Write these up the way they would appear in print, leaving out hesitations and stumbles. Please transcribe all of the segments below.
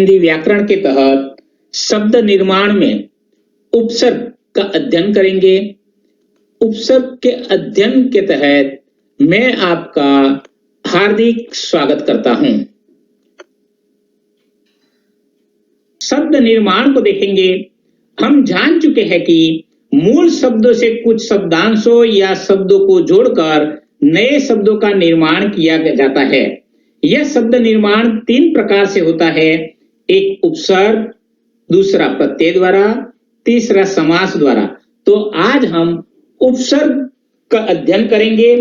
हिंदी व्याकरण के तहत शब्द निर्माण में उपसर्ग का अध्ययन करेंगे। उपसर्ग के अध्ययन के तहत मैं आपका हार्दिक स्वागत करता हूं। शब्द निर्माण को देखेंगे। हम जान चुके हैं कि मूल शब्दों से कुछ शब्दांशों या शब्दों को जोड़कर नए शब्दों का निर्माण किया जाता है। यह शब्द निर्माण 3 प्रकार से होता है। एक उपसर्ग, दूसरा प्रत्यय द्वारा, तीसरा समास द्वारा। तो आज हम उपसर्ग का अध्ययन करेंगे।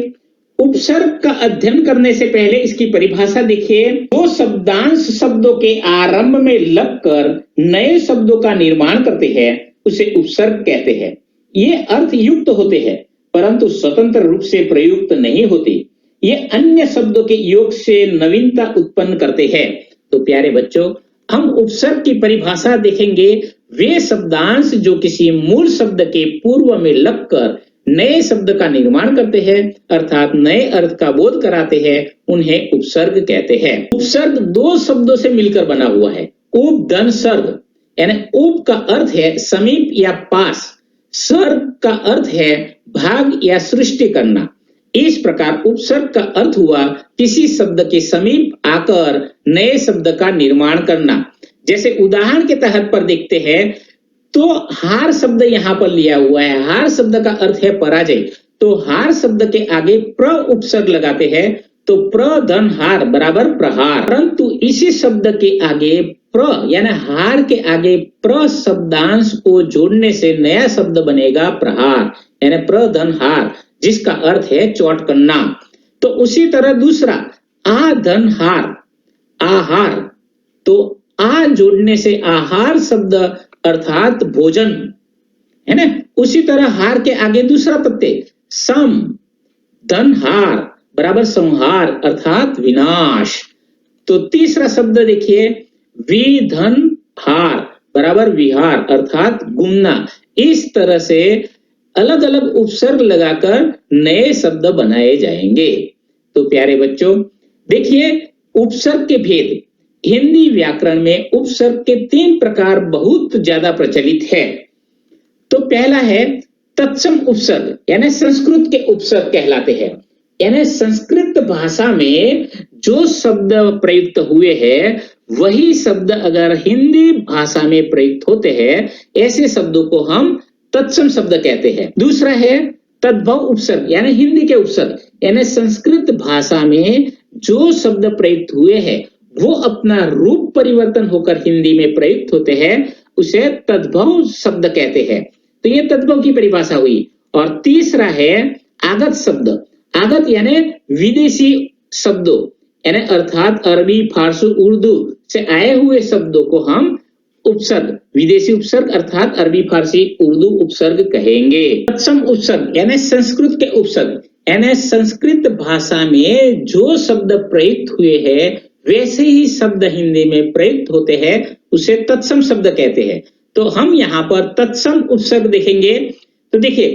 उपसर्ग का अध्ययन करने से पहले इसकी परिभाषा देखिए। दो शब्दांश शब्दों के आरंभ में लगकर नए शब्दों का निर्माण करते हैं, उसे उपसर्ग कहते हैं। ये अर्थ युक्त होते हैं परंतु स्वतंत्र रूप से प्रयुक्त नहीं होते। ये अन्य शब्दों के योग से नवीनता उत्पन्न करते हैं। तो प्यारे बच्चों, हम उपसर्ग की परिभाषा देखेंगे। वे शब्दांश जो किसी मूल शब्द के पूर्व में लगकर नए शब्द का निर्माण करते हैं अर्थात नए अर्थ का बोध कराते हैं, उन्हें उपसर्ग कहते हैं। उपसर्ग 2 शब्दों से मिलकर बना हुआ है। उपधन सर्ग, यानी उप का अर्थ है समीप या पास, सर्ग का अर्थ है भाग या सृष्टि करना। इस प्रकार उपसर्ग का अर्थ हुआ किसी शब्द के समीप आकर नए शब्द का निर्माण करना। जैसे उदाहरण के तहत पर देखते हैं तो हार शब्द यहां पर लिया हुआ है। हार शब्द का अर्थ है पराजय, तो हार शब्द के आगे प्र उपसर्ग लगाते हैं तो प्र धन हार बराबर प्रहार। परंतु इसी शब्द के आगे प्र यानी हार के आगे प्र शब्दांश को जोड़ने से नया शब्द बनेगा प्रहार, यानी प्र धन हार, जिसका अर्थ है चोट करना। तो उसी तरह दूसरा आ धन हार, आहार, तो आ जोड़ने से आहार शब्द अर्थात भोजन, है ना। उसी तरह हार के आगे दूसरा प्रत्यय सम धन हार बराबर संहार अर्थात विनाश। तो तीसरा शब्द देखिए विधन हार बराबर विहार अर्थात गुमना। इस तरह से अलग अलग उपसर्ग लगाकर नए शब्द बनाए जाएंगे। तो प्यारे बच्चों देखिए, उपसर्ग के भेद। हिंदी व्याकरण में उपसर्ग के 3 प्रकार बहुत ज्यादा प्रचलित है। तो पहला है तत्सम उपसर्ग, यानी संस्कृत के उपसर्ग कहलाते हैं। यानी संस्कृत भाषा में जो शब्द प्रयुक्त हुए हैं वही शब्द अगर हिंदी भाषा में प्रयुक्त होते हैं, ऐसे शब्दों को हम तत्सम शब्द कहते हैं। दूसरा है तद्भव उपसर्ग, यानी हिंदी के उपसर्ग, यानी संस्कृत भाषा में जो शब्द प्रयुक्त हुए हैं वो अपना रूप परिवर्तन होकर हिंदी में प्रयुक्त होते हैं, उसे तद्भव शब्द कहते हैं। तो ये तद्भव की परिभाषा हुई। और तीसरा है आगत शब्द। आगत यानी विदेशी शब्दों, यानी अर्थात अरबी, फारसी, उर्दू से आए हुए शब्दों को हम उपसर्ग, विदेशी उपसर्ग अर्थात अरबी, फारसी, उर्दू उपसर्ग कहेंगे। तत्सम उपसर्ग यानी संस्कृत के उपसर्ग, यानी संस्कृत भाषा में जो शब्द प्रयुक्त हुए हैं वैसे ही शब्द हिंदी में प्रयुक्त होते हैं, उसे तत्सम शब्द कहते हैं। तो हम यहाँ पर तत्सम उपसर्ग देखेंगे। तो देखिए,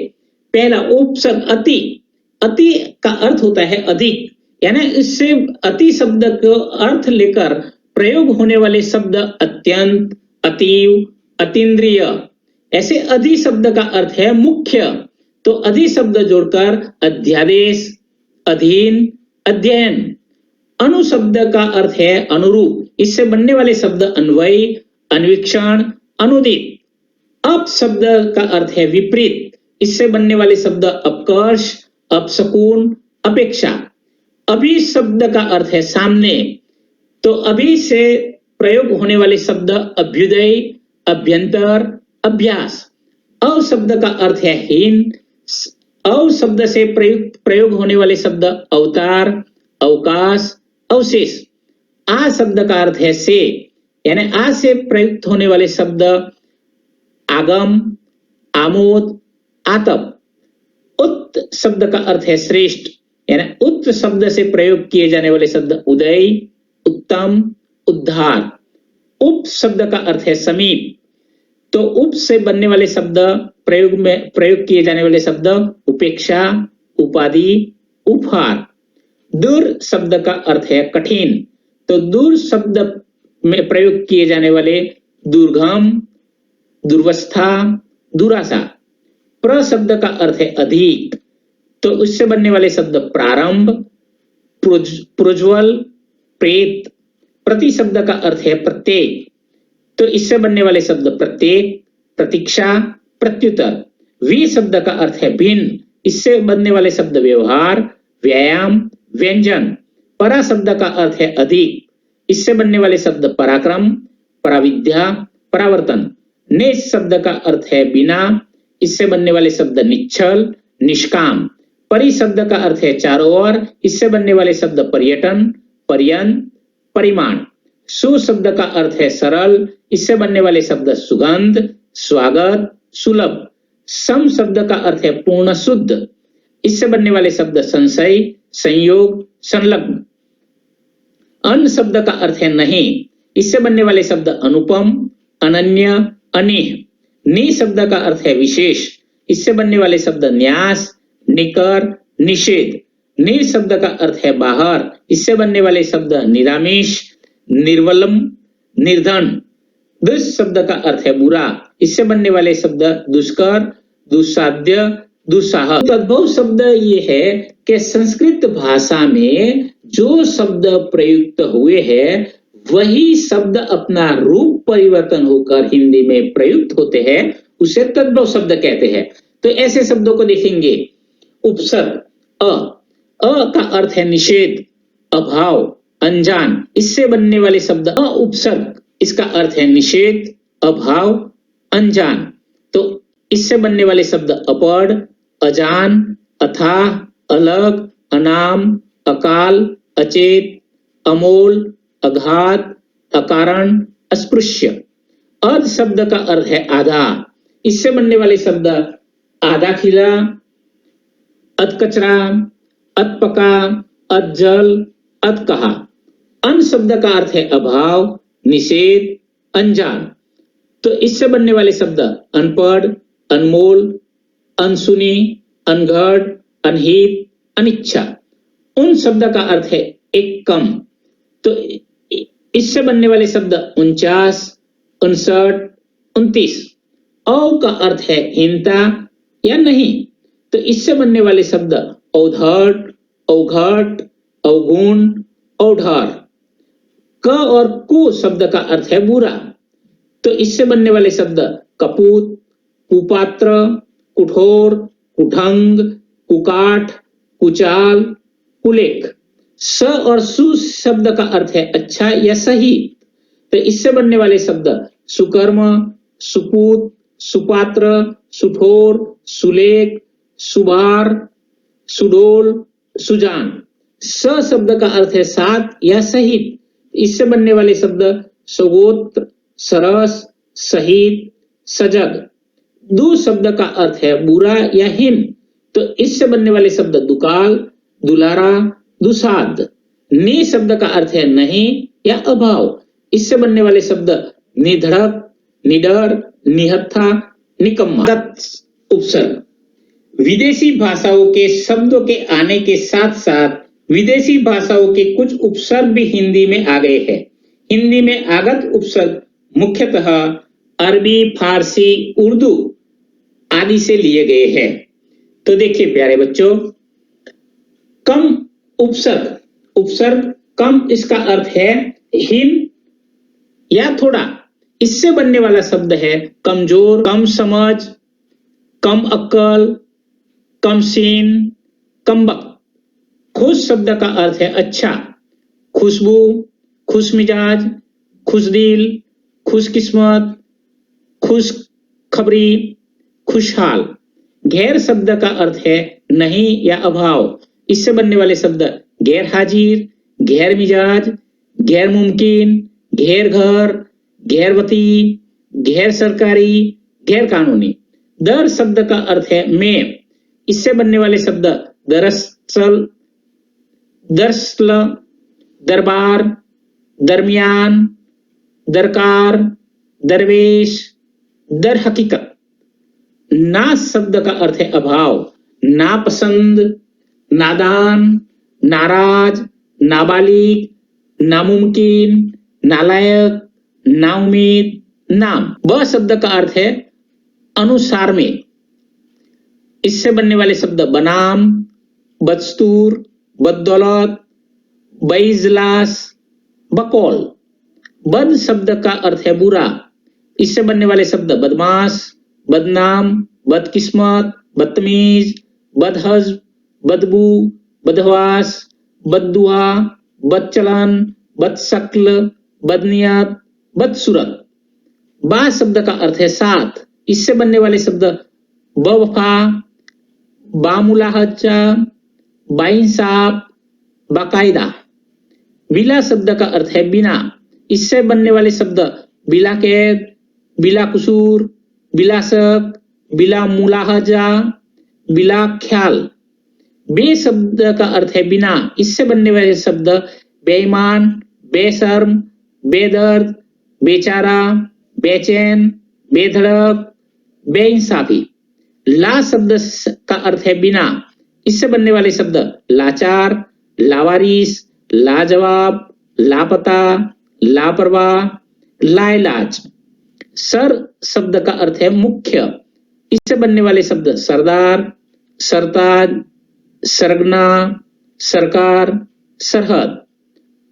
पहला उपसर्ग अति। अति का अर्थ होता है अधिक, यानी इससे अति शब्द को अर्थ लेकर प्रयोग होने वाले शब्द अत्यंत, अतीव, अतीन्द्रिय। ऐसे अधि शब्द का अर्थ है मुख्य, तो अधि शब्द जोड़कर अध्यादेश, अधीन, अध्ययन। अनु शब्द का अर्थ है अनुरूप, इससे बनने वाले शब्द अन्वय, अन्वीक्षण, अनुदित। अप शब्द का अर्थ है विपरीत, इससे बनने वाले शब्द अपकर्ष, अपशकुन, अपेक्षा। अभि शब्द का अर्थ है सामने, तो अभि से प्रयोग होने वाले शब्द अभ्युदय, अभ्यंतर, अभ्यास। अव शब्द का अर्थ है हीन, अव शब्द से प्रयोग होने वाले शब्द अवतार, अवकाश, अवशेष। आ शब्द का अर्थ है से, यानी आ से प्रयुक्त होने वाले शब्द आगम, आमोद, आतप। उत शब्द का अर्थ है श्रेष्ठ, यानी उत शब्द से प्रयोग किए जाने वाले शब्द उदय, उत्तम, उद्धार। उप शब्द का अर्थ है समीप, तो उप से बनने वाले शब्द प्रयोग किए जाने वाले शब्द उपेक्षा, उपाधि, उपहार। दूर शब्द का अर्थ है कठिन, तो दूर शब्द में प्रयुक्त किए जाने वाले दुर्गम, दुर्वस्था, दुराशा। प्र शब्द का अर्थ है अधिक, तो उससे बनने वाले शब्द प्रारंभ, प्रज्वल, प्रेत। प्रति शब्द का अर्थ है प्रत्येक, तो इससे बनने वाले शब्द प्रत्येक, प्रतीक्षा, प्रत्युत्तर। वी शब्द का अर्थ है भिन्न, इससे बनने वाले शब्द व्यवहार, व्यायाम, व्यंजन। परा शब्द का अर्थ है अधिक, इससे बनने वाले शब्द पराक्रम, पराविद्या, परावर्तन। ने शब्द का अर्थ है बिना, इससे बनने वाले शब्द निश्चल, निष्काम। परि शब्द का अर्थ है चारों ओर, इससे बनने वाले शब्द पर्यटन, पर्यंत, परिमाण। सु शब्द का अर्थ है सरल, इससे बनने वाले शब्द सुगंध, स्वागत, सुलभ। सम शब्द का अर्थ है पूर्ण शुद्ध, इससे बनने वाले शब्द संशय, संयोग, संलग्न। अन शब्द का अर्थ है नहीं, इससे बनने वाले शब्द अनुपम, अनन्य, अनेह। नि शब्द का अर्थ है विशेष, इससे बनने वाले शब्द न्यास, निकर, निषेध। नि शब्द का अर्थ है बाहर, इससे बनने वाले शब्द निरामिष, निर्वलम, निर्धन। दुष शब्द का अर्थ है बुरा, इससे बनने वाले शब्द दुष्कर, दुस्साध्य, दुस्साह। तद्भव शब्द ये है कि संस्कृत भाषा में जो शब्द प्रयुक्त हुए हैं वही शब्द अपना रूप परिवर्तन होकर हिंदी में प्रयुक्त होते हैं, उसे तद्भव शब्द कहते हैं। तो ऐसे शब्दों को देखेंगे। उपसर्ग अ का अर्थ है निषेध, अभाव, अनजान। इससे बनने वाले शब्द अ उपसर्ग, इसका अर्थ है निषेध, अभाव, अनजान। तो इससे बनने वाले शब्द अपढ़, अजान, अथाह, अलग, अनाम, अकाल, अचेत, अमोल, अघात, अकारण, अस्पृश्य। अर्ध शब्द का अर्थ है आधा, इससे बनने वाले शब्द आधा खिला, अध कचरा, अध पका, अध जल, अध कहा। अन शब्द का अर्थ है अभाव, निषेध, अनजान। तो इससे बनने वाले शब्द अनपढ़, अनमोल, अनसुनी, अनगढ़, अनहित, अनिच्छा। उन शब्द का अर्थ है एक कम, तो इससे बनने वाले शब्द 49, 59, 29। औ का अर्थ है हीनता या नहीं, तो इससे बनने वाले शब्द औधट, औघट, अवगुण, औढार। क और कु शब्द का अर्थ है बुरा, तो इससे बनने वाले शब्द कपूत, कुपात्र, कुठोर, कुढंग, कुकाठ, कुचाल, कुलेख। स और सु शब्द का अर्थ है अच्छा या सही, तो इससे बनने वाले शब्द सुकर्म, सुपूत, सुपात्र, सुठोर, सुलेख, सुबार, सुडोल, सुजान। स शब्द का अर्थ है सात या सहित, इससे बनने वाले शब्द सगोत्र, सरस, सहित, सजग। दु शब्द का अर्थ है बुरा या हीन, तो इससे बनने वाले शब्द दुकाल, दुलारा, दुसाध। नि शब्द का अर्थ है नहीं या अभाव, इससे बनने वाले शब्द निधड़क, निडर, निहत्था, निकम्मा। उपसर्ग विदेशी भाषाओं के शब्दों के आने के साथ साथ विदेशी भाषाओं के कुछ उपसर्ग भी हिंदी में आ गए हैं। हिंदी में आगत उपसर्ग मुख्यतः अरबी, फारसी, उर्दू आदि से लिए गए हैं। तो देखिए प्यारे बच्चों, कम उपसर्ग, उपसर्ग कम इसका अर्थ है हीन या थोड़ा, इससे बनने वाला शब्द है कमजोर, कम समझ, कम अक्ल, कम सीन, कम वक्त। खुश शब्द का अर्थ है अच्छा, खुशबू, खुश मिजाज, खुश दिल, खुश किस्मत, खुश खबरी, खुशहाल। गैर शब्द का अर्थ है नहीं या अभाव, इससे बनने वाले शब्द गैर हाजिर, गैर मिजाज, गैर मुमकिन, गैर घर, गैरवती, गैर सरकारी, गैर कानूनी। दर शब्द का अर्थ है में, इससे बनने वाले शब्द दरअसल, दरअसल, दरबार, दरमियान, दरकार, दरवेश, दर हकीकत। ना शब्द का अर्थ है अभाव, नापसंद, नादान, नाराज, नाबालिग, नामुमकिन, नालायक, नाउमीद, नाम। ब शब्द का अर्थ है अनुसार में। इससे बनने वाले शब्द बनाम, बदस्तूर, बददौलत, बइजलास, बकौल। बद शब्द का अर्थ है बुरा। इससे बनने वाले शब्द बदमाश, बदनाम, बदकिस्मत, बदतमीज, बदहज, बदबू, बदहवास, बददुआ, बदचलन, बदशक्ल, बदनियत, बदसूरत। बा शब्द का अर्थ है साथ। इससे बनने वाले शब्द बवफा, बामुलाहजा, बाइंसाफ, बाकायदा। बिला शब्द का अर्थ है बिना। इससे बनने वाले शब्द बिला कैद, बिला कसूर, बिला शक, बिला मुलाहजा, बिला ख्याल। बे शब्द का अर्थ है बिना। इससे बनने वाले शब्द बेईमान, बेशर्म, बेदर्द, बेचारा, बेचैन, बेधड़क, बेइंसाफी। ला शब्द का अर्थ है बिना। इससे बनने वाले शब्द लाचार, लावारिस, लाजवाब, लापता, लापरवाह, लाइलाज। सर शब्द का अर्थ है मुख्य। इससे बनने वाले शब्द सरदार, सरताज, सरगना, सरकार, सरहद।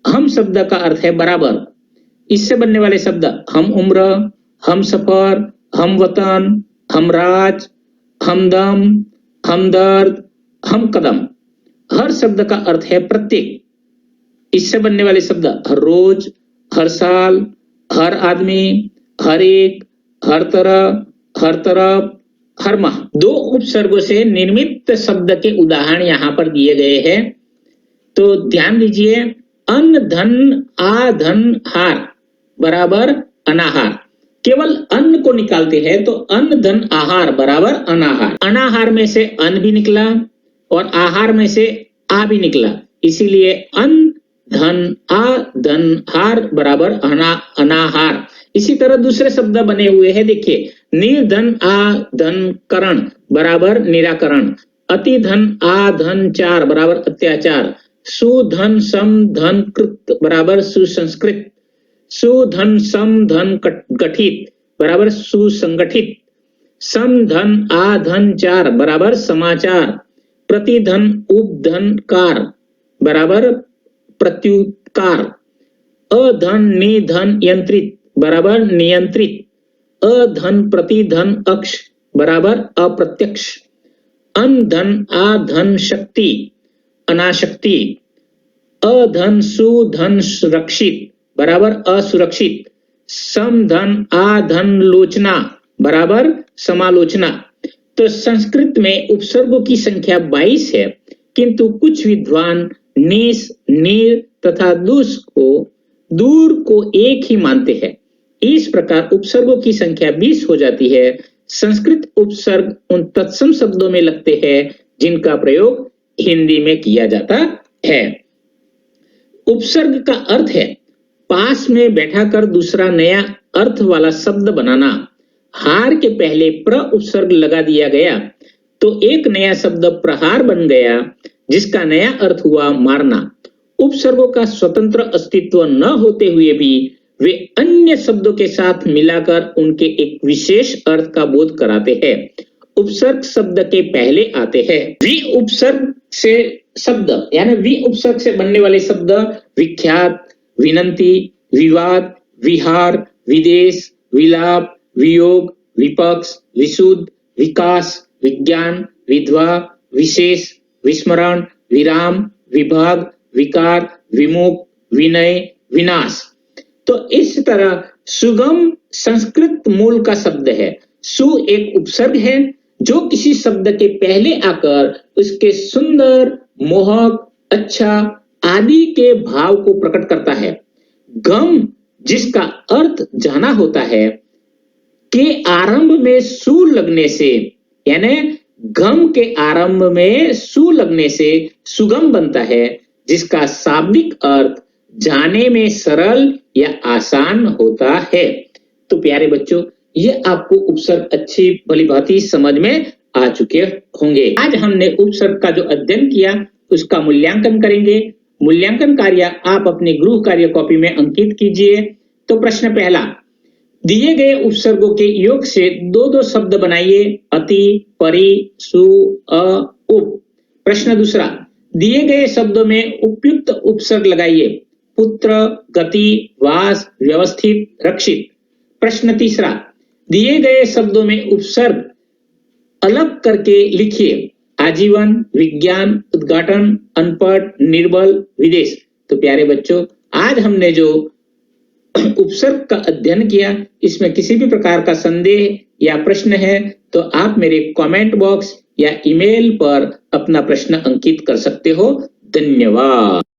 हम शब्द का अर्थ है बराबर। इससे बनने वाले शब्द हम उम्र, हम सफर, हम वतन, हम राज, हमदम, हमदर्द, हम कदम। हर शब्द का अर्थ है प्रत्येक। इससे बनने वाले शब्द हर रोज, हर साल, हर आदमी, हर एक, हर तरह, हर तरफ, हर माह। दो उपसर्गों से निर्मित शब्द के उदाहरण यहाँ पर दिए गए हैं, तो ध्यान दीजिए। अन्न, धन, आ, धन, हार बराबर अनाहार। केवल अन्न को निकालते हैं तो अन्न, धन, आहार बराबर अनाहार। अनाहार में से अन्न भी निकला और आहार में से आ भी निकला, इसीलिए अन्न, धन, आ, धन, हार बराबर अनाहार। इसी तरह दूसरे शब्द बने हुए हैं, देखिए। निर्धन, आ, धन, करण बराबर निराकरण। अति धन, आ, धन, चार बराबर अत्याचार। सुधन, सम, धन, कृत बराबर सुसंस्कृत। सुधन, सम, धन, गठित बराबर सुसंगठित। सम, धन, आ, धन, चार बराबर समाचार। प्रतिधन, उपधन, कार बराबर प्रत्युत्कार। अधन, निधन, यंत्रित बराबर नियंत्रित। अधन, प्रतिधन, अक्ष बराबर अप्रत्यक्ष। अनधन, आधन, शक्ति अनाशक्ति। अधन, सुधन, सुरक्षित बराबर असुरक्षित। समधन, आधन, लोचना बराबर समालोचना। तो संस्कृत में उपसर्गों की संख्या 22 है, किंतु कुछ विद्वान निस, नीर तथा दूर को एक ही मानते हैं। इस प्रकार उपसर्गों की संख्या 20 हो जाती है। संस्कृत उपसर्ग उन तत्सम शब्दों में लगते हैं जिनका प्रयोग हिंदी में किया जाता है। उपसर्ग का अर्थ है पास में बैठाकर दूसरा नया अर्थ वाला शब्द बनाना। हार के पहले प्र उपसर्ग लगा दिया गया तो एक नया शब्द प्रहार बन गया, जिसका नया अर्थ हुआ मारना। उपसर्गों का स्वतंत्र अस्तित्व न होते हुए भी वे अन्य शब्दों के साथ मिलाकर उनके एक विशेष अर्थ का बोध कराते हैं। उपसर्ग शब्द के पहले आते हैं। वि उपसर्ग से शब्द यानी वि उपसर्ग से बनने वाले शब्द विख्यात, विनंती, विवाद, विहार, विदेश, विलाप, वियोग, विपक्ष, विशुद्ध, विकास, विज्ञान, विधवा, विशेष, विस्मरण, विराम, विभाग, विकार, विमुख, विनय, विनाश। तो इस तरह सुगम संस्कृत मूल का शब्द है। सु एक उपसर्ग है जो किसी शब्द के पहले आकर उसके सुंदर, मोहक, अच्छा आदि के भाव को प्रकट करता है। गम जिसका अर्थ जाना होता है के आरंभ में सु लगने से, यानी गम के आरंभ में सु लगने से सुगम बनता है, जिसका शाब्दिक अर्थ जाने में सरल या आसान होता है। तो प्यारे बच्चों, ये आपको उपसर्ग अच्छी भलीभांति समझ में आ चुके होंगे। आज हमने उपसर्ग का जो अध्ययन किया उसका मूल्यांकन करेंगे। मूल्यांकन कार्य आप अपने गृह कार्य कॉपी में अंकित कीजिए। तो प्रश्न पहला, दिए गए उपसर्गों के योग से दो दो शब्द बनाइए, अति, परि, सु, अ, उप। प्रश्न दूसरा, दिए गए शब्दों में उपयुक्त उपसर्ग लगाइए, पुत्र, गति, वास, व्यवस्थित, रक्षित। प्रश्न तीसरा, दिए गए शब्दों में उपसर्ग अलग करके लिखिए, आजीवन, विज्ञान, उद्घाटन, अनपढ़, निर्बल, विदेश। तो प्यारे बच्चों, आज हमने जो उपसर्ग का अध्ययन किया, इसमें किसी भी प्रकार का संदेह या प्रश्न है तो आप मेरे कमेंट बॉक्स या ईमेल पर अपना प्रश्न अंकित कर सकते हो। धन्यवाद।